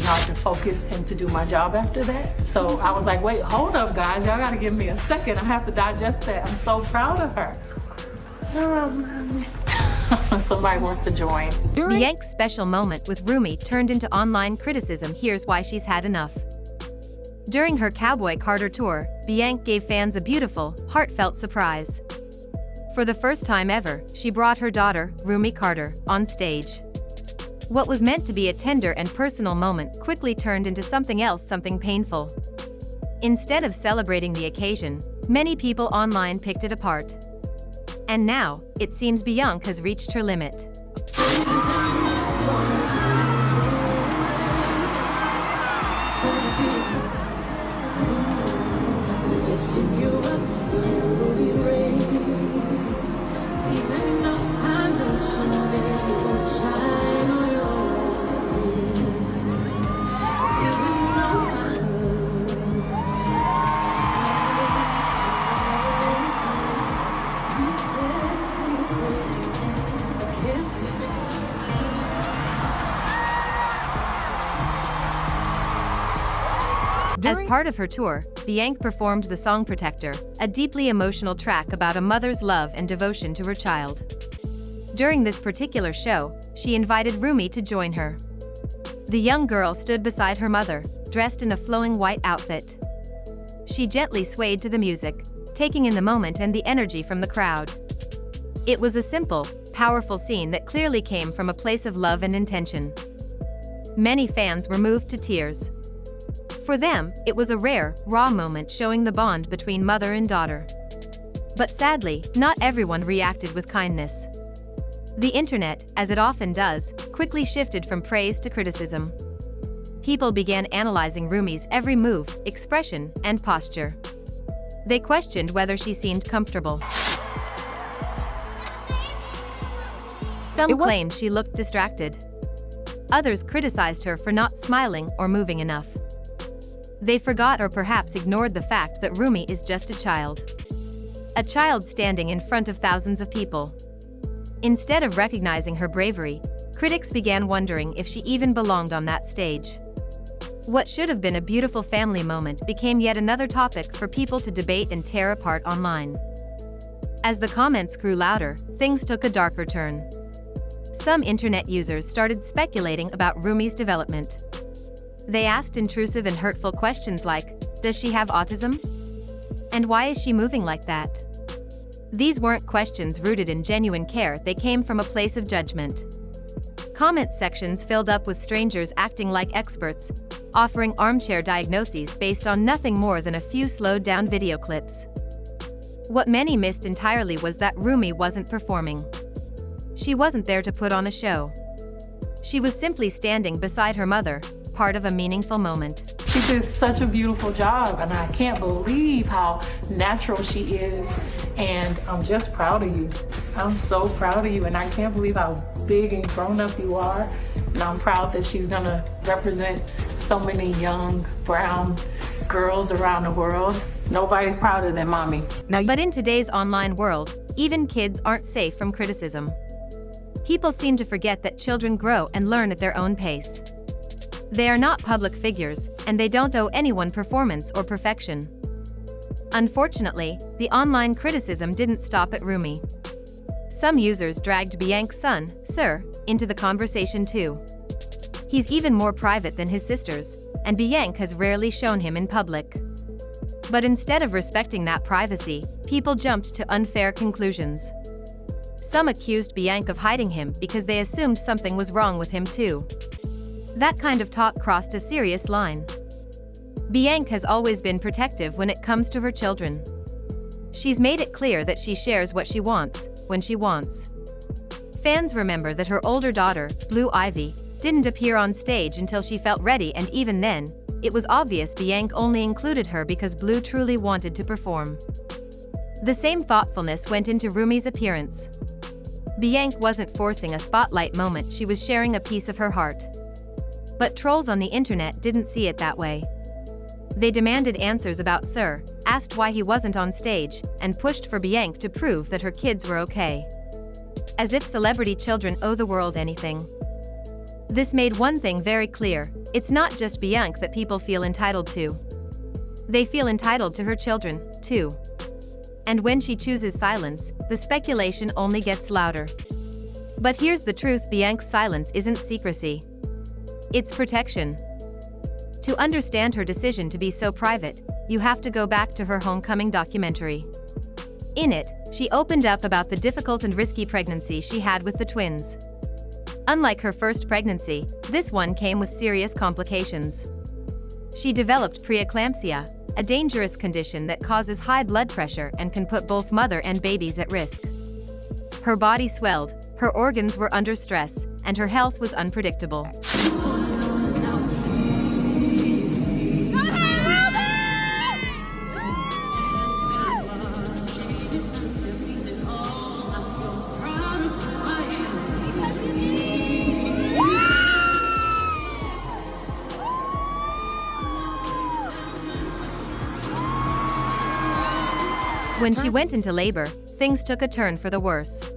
hard to focus and to do my job after that. So I was like, wait, hold up, guys. Y'all gotta give me a second. I have to digest that. I'm so proud of her. Somebody wants to join. Beyoncé's special moment with Rumi turned into online criticism. Here's why she's had enough. During her Cowboy Carter tour, Beyoncé gave fans a beautiful, heartfelt surprise. For the first time ever, she brought her daughter, Rumi Carter, on stage. What was meant to be a tender and personal moment quickly turned into something else, something painful. Instead of celebrating the occasion, many people online picked it apart. And now, it seems Beyoncé has reached her limit. As part of her tour, Beyoncé performed the song Protector, a deeply emotional track about a mother's love and devotion to her child. During this particular show, she invited Rumi to join her. The young girl stood beside her mother, dressed in a flowing white outfit. She gently swayed to the music, taking in the moment and the energy from the crowd. It was a simple, powerful scene that clearly came from a place of love and intention. Many fans were moved to tears. For them, it was a rare, raw moment showing the bond between mother and daughter. But sadly, not everyone reacted with kindness. The internet, as it often does, quickly shifted from praise to criticism. People began analyzing Rumi's every move, expression, and posture. They questioned whether she seemed comfortable. Some claimed she looked distracted. Others criticized her for not smiling or moving enough. They forgot or perhaps ignored the fact that Rumi is just a child. A child standing in front of thousands of people. Instead of recognizing her bravery, critics began wondering if she even belonged on that stage. What should have been a beautiful family moment became yet another topic for people to debate and tear apart online. As the comments grew louder, things took a darker turn. Some internet users started speculating about Rumi's development. They asked intrusive and hurtful questions like, does she have autism? And why is she moving like that? These weren't questions rooted in genuine care, they came from a place of judgment. Comment sections filled up with strangers acting like experts, offering armchair diagnoses based on nothing more than a few slowed-down video clips. What many missed entirely was that Rumi wasn't performing. She wasn't there to put on a show. She was simply standing beside her mother, part of a meaningful moment. She did such a beautiful job, and I can't believe how natural she is, and I'm just proud of you. I'm so proud of you, and I can't believe how big and grown up you are, and I'm proud that she's gonna represent so many young brown girls around the world. Nobody's prouder than mommy. But in today's online world, even kids aren't safe from criticism. People seem to forget that children grow and learn at their own pace. They are not public figures, and they don't owe anyone performance or perfection. Unfortunately, the online criticism didn't stop at Rumi. Some users dragged Beyoncé's son, Sir, into the conversation too. He's even more private than his sisters, and Beyoncé has rarely shown him in public. But instead of respecting that privacy, people jumped to unfair conclusions. Some accused Beyoncé of hiding him because they assumed something was wrong with him too. That kind of talk crossed a serious line. Beyoncé has always been protective when it comes to her children. She's made it clear that she shares what she wants, when she wants. Fans remember that her older daughter, Blue Ivy, didn't appear on stage until she felt ready, and even then, it was obvious Beyoncé only included her because Blue truly wanted to perform. The same thoughtfulness went into Rumi's appearance. Beyoncé wasn't forcing a spotlight moment, she was sharing a piece of her heart. But trolls on the internet didn't see it that way. They demanded answers about Sir, asked why he wasn't on stage, and pushed for Beyoncé to prove that her kids were okay. As if celebrity children owe the world anything. This made one thing very clear: It's not just Beyoncé that people feel entitled to. They feel entitled to her children, too. And when she chooses silence, the speculation only gets louder. But here's the truth: Beyoncé's silence isn't secrecy. It's protection. To understand her decision to be so private, you have to go back to her homecoming documentary. In it, she opened up about the difficult and risky pregnancy she had with the twins. Unlike her first pregnancy, this one came with serious complications. She developed preeclampsia, a dangerous condition that causes high blood pressure and can put both mother and babies at risk. Her body swelled, her organs were under stress, and her health was unpredictable. When she went into labor, things took a turn for the worse.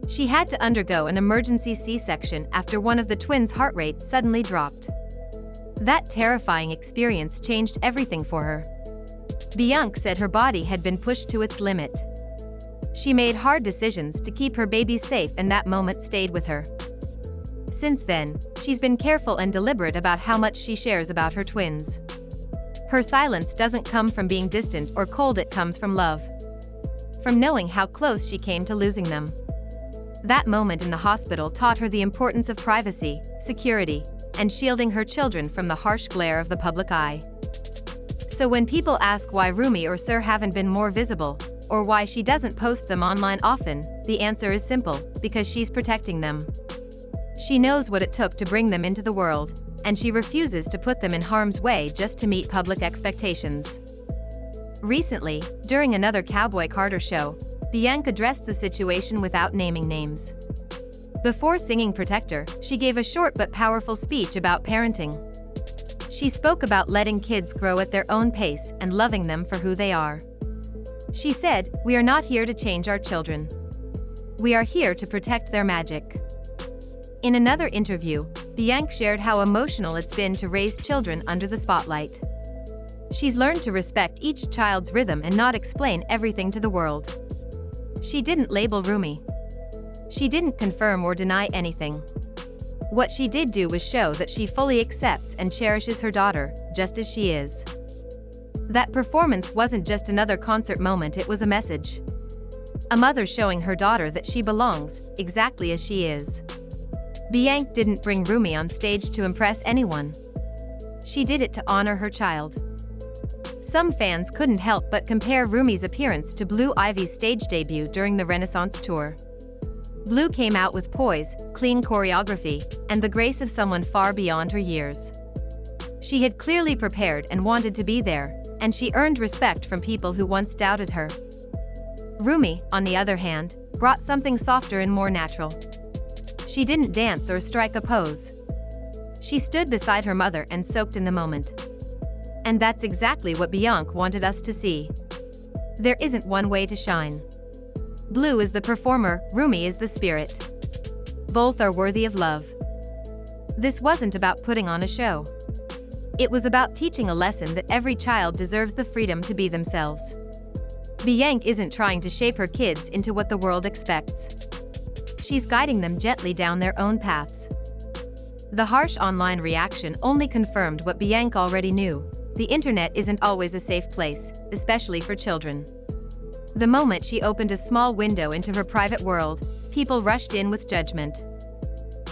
She had to undergo an emergency C-section after one of the twins' heart rate suddenly dropped. That terrifying experience changed everything for her. Beyoncé said her body had been pushed to its limit. She made hard decisions to keep her babies safe, and that moment stayed with her. Since then, she's been careful and deliberate about how much she shares about her twins. Her silence doesn't come from being distant or cold, it comes from love. From knowing how close she came to losing them. That moment in the hospital taught her the importance of privacy, security, and shielding her children from the harsh glare of the public eye. So when people ask why Rumi or Sir haven't been more visible, or why she doesn't post them online often, the answer is simple: because she's protecting them. She knows what it took to bring them into the world, and she refuses to put them in harm's way just to meet public expectations. Recently, during another Cowboy Carter show, Beyoncé addressed the situation without naming names. Before singing Protector, she gave a short but powerful speech about parenting. She spoke about letting kids grow at their own pace and loving them for who they are. She said, "We are not here to change our children. We are here to protect their magic." In another interview, Beyoncé shared how emotional it's been to raise children under the spotlight. She's learned to respect each child's rhythm and not explain everything to the world. She didn't label Rumi. She didn't confirm or deny anything. What she did do was show that she fully accepts and cherishes her daughter, just as she is. That performance wasn't just another concert moment, it was a message. A mother showing her daughter that she belongs, exactly as she is. Beyoncé didn't bring Rumi on stage to impress anyone. She did it to honor her child. Some fans couldn't help but compare Rumi's appearance to Blue Ivy's stage debut during the Renaissance tour. Blue came out with poise, clean choreography, and the grace of someone far beyond her years. She had clearly prepared and wanted to be there, and she earned respect from people who once doubted her. Rumi, on the other hand, brought something softer and more natural. She didn't dance or strike a pose. She stood beside her mother and soaked in the moment. And that's exactly what Beyoncé wanted us to see. There isn't one way to shine. Blue is the performer, Rumi is the spirit. Both are worthy of love. This wasn't about putting on a show. It was about teaching a lesson that every child deserves the freedom to be themselves. Beyoncé isn't trying to shape her kids into what the world expects. She's guiding them gently down their own paths. The harsh online reaction only confirmed what Beyoncé already knew: the internet isn't always a safe place, especially for children. The moment she opened a small window into her private world, people rushed in with judgment.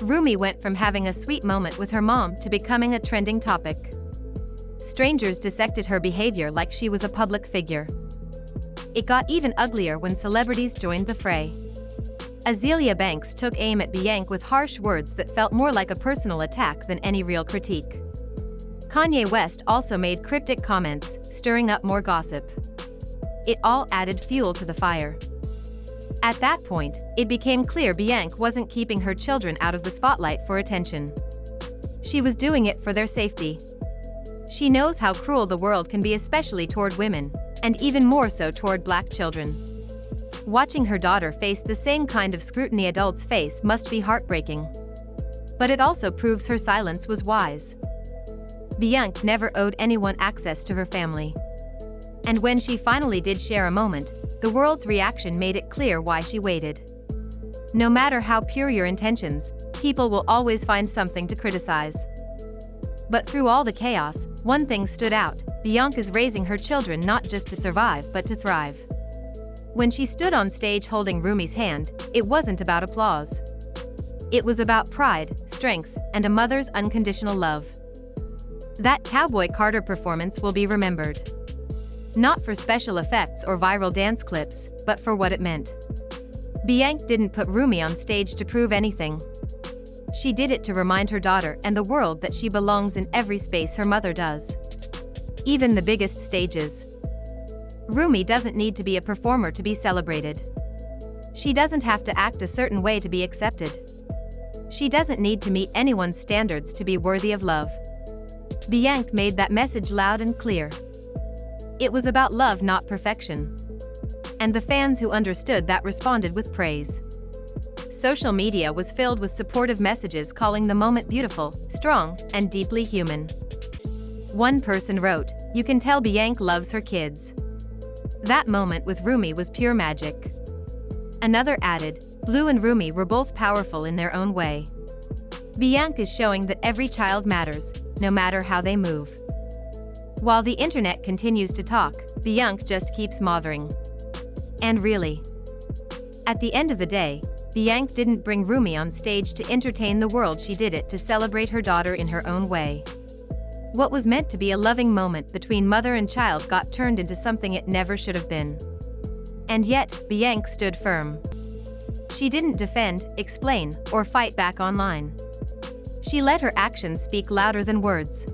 Rumi went from having a sweet moment with her mom to becoming a trending topic. Strangers dissected her behavior like she was a public figure. It got even uglier when celebrities joined the fray. Azealia Banks took aim at Beyoncé with harsh words that felt more like a personal attack than any real critique. Kanye West also made cryptic comments, stirring up more gossip. It all added fuel to the fire. At that point, it became clear Beyoncé wasn't keeping her children out of the spotlight for attention. She was doing it for their safety. She knows how cruel the world can be, especially toward women, and even more so toward Black children. Watching her daughter face the same kind of scrutiny adults face must be heartbreaking. But it also proves her silence was wise. Beyoncé never owed anyone access to her family. And when she finally did share a moment, the world's reaction made it clear why she waited. No matter how pure your intentions, people will always find something to criticize. But through all the chaos, one thing stood out: Beyoncé is raising her children not just to survive but to thrive. When she stood on stage holding Rumi's hand, it wasn't about applause. It was about pride, strength, and a mother's unconditional love. That Cowboy Carter performance will be remembered. Not for special effects or viral dance clips, but for what it meant. Beyoncé didn't put Rumi on stage to prove anything. She did it to remind her daughter and the world that she belongs in every space her mother does. Even the biggest stages. Rumi doesn't need to be a performer to be celebrated. She doesn't have to act a certain way to be accepted. She doesn't need to meet anyone's standards to be worthy of love. Beyoncé made that message loud and clear. It was about love, not perfection. And the fans who understood that responded with praise. Social media was filled with supportive messages calling the moment beautiful, strong, and deeply human. One person wrote, "You can tell Beyoncé loves her kids. That moment with Rumi was pure magic." Another added, "Blue and Rumi were both powerful in their own way." Beyoncé is showing that every child matters, no matter how they move. While the internet continues to talk, Beyoncé just keeps mothering. And really, at the end of the day, Beyoncé didn't bring Rumi on stage to entertain the world, she did it to celebrate her daughter in her own way. What was meant to be a loving moment between mother and child got turned into something it never should have been. And yet, Beyoncé stood firm. She didn't defend, explain, or fight back online. She let her actions speak louder than words.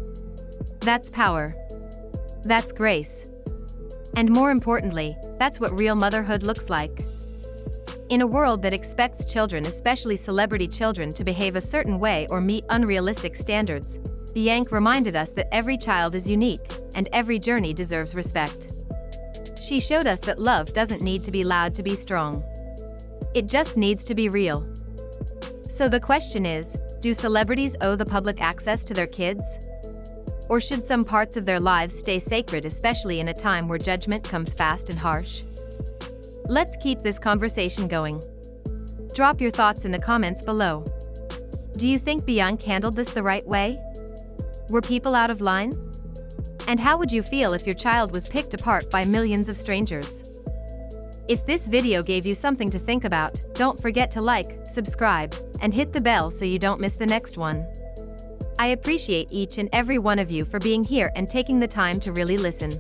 That's power. That's grace. And more importantly, that's what real motherhood looks like. In a world that expects children, especially celebrity children, to behave a certain way or meet unrealistic standards, Beyoncé reminded us that every child is unique, and every journey deserves respect. She showed us that love doesn't need to be loud to be strong. It just needs to be real. So the question is, do celebrities owe the public access to their kids? Or should some parts of their lives stay sacred, especially in a time where judgment comes fast and harsh? Let's keep this conversation going. Drop your thoughts in the comments below. Do you think Beyoncé handled this the right way? Were people out of line? And how would you feel if your child was picked apart by millions of strangers? If this video gave you something to think about, don't forget to like, subscribe, and hit the bell so you don't miss the next one. I appreciate each and every one of you for being here and taking the time to really listen.